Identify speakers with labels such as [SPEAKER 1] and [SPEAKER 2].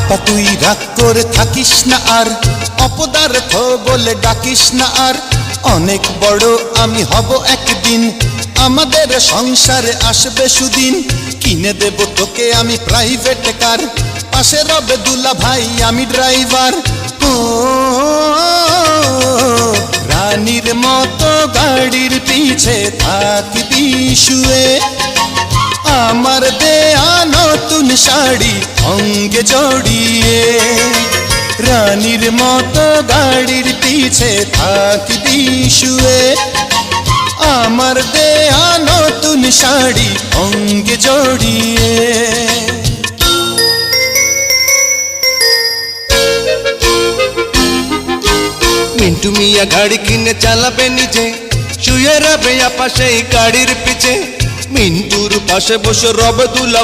[SPEAKER 1] আপা তুই রাগ করে থাকিস না আর, অপদার্থ বলে ডাকিস না আর। অনেক বড় আমি হব একদিন, আমাদের সংসারে আসবে সুদিন। কিনে দেব তোকে আমি প্রাইভেট কার, পাশে রবে দুলা ভাই আমি ড্রাইভার। ও রানীর মতো গাড়ির পিছে থাকবি শুয়ে, আমার দেয়া নতুন শাড়ি অঙ্গে জড়িয়ে। রানীর মতো গাড়ির পিছে থাকবি শুয়ে, আমার দেয়া নতুন শাড়ি অঙ্গে জড়িয়ে।
[SPEAKER 2] মিন্টু মিয়া গাড়ি কিনে চালাবে নিজে, শুয়ে রবে আপা সেই গাড়ির পিছে। মিন্টুর পাশে বসে রবে দুলা